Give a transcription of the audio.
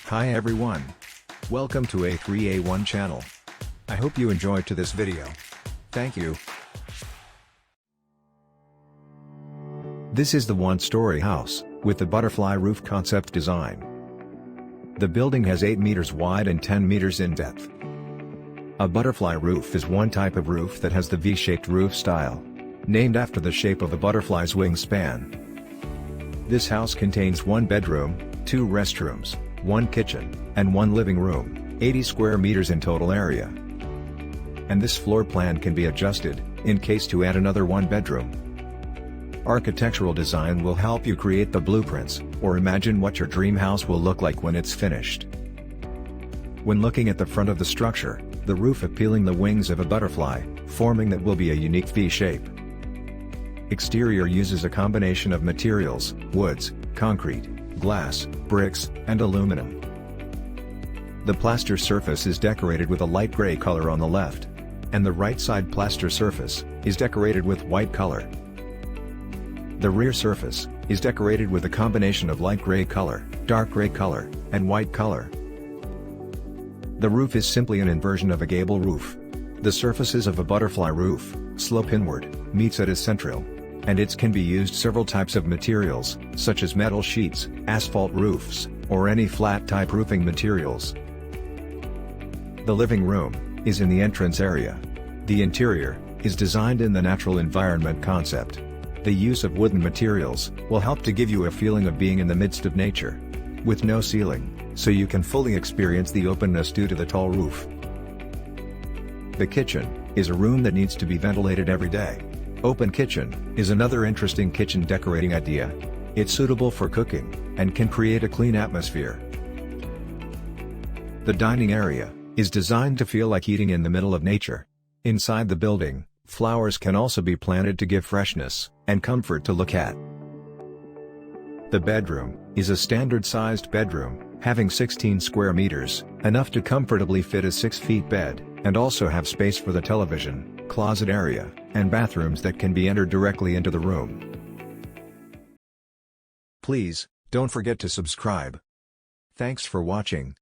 Hi everyone. Welcome to A3A1 channel. I hope you enjoyed to this video. Thank you. This is the one-story house, with the butterfly roof concept design. The building has 8 meters wide and 10 meters in depth. A butterfly roof is one type of roof that has the V-shaped roof style, named after the shape of a butterfly's wingspan. This house contains 1 bedroom, 2 restrooms, 1 kitchen, and 1 living room, 80 square meters in total area. And this floor plan can be adjusted, in case to add another 1 bedroom. Architectural design will help you create the blueprints, or imagine what your dream house will look like when it's finished. When looking at the front of the structure, the roof appealing the wings of a butterfly, forming that will be a unique V shape. Exterior uses a combination of materials, woods, concrete, glass, bricks, and aluminum. The plaster surface is decorated with a light gray color on the left, and the right side plaster surface is decorated with white color. The rear surface is decorated with a combination of light gray color, dark gray color, and white color. The roof is simply an inversion of a gable roof. The surfaces of a butterfly roof slope inward, meets at a central, and it can be used several types of materials, such as metal sheets, asphalt roofs, or any flat type roofing materials. The living room is in the entrance area. The interior is designed in the natural environment concept. The use of wooden materials will help to give you a feeling of being in the midst of nature, with no ceiling, so you can fully experience the openness due to the tall roof. The kitchen is a room that needs to be ventilated every day. Open kitchen is another interesting kitchen decorating idea. It's suitable for cooking, and can create a clean atmosphere. The dining area is designed to feel like eating in the middle of nature. Inside the building, flowers can also be planted to give freshness and comfort to look at. The bedroom is a standard-sized bedroom, having 16 square meters, enough to comfortably fit a 6-foot bed, and also have space for the television, closet area, and bathrooms that can be entered directly into the room. Please, don't forget to subscribe. Thanks for watching.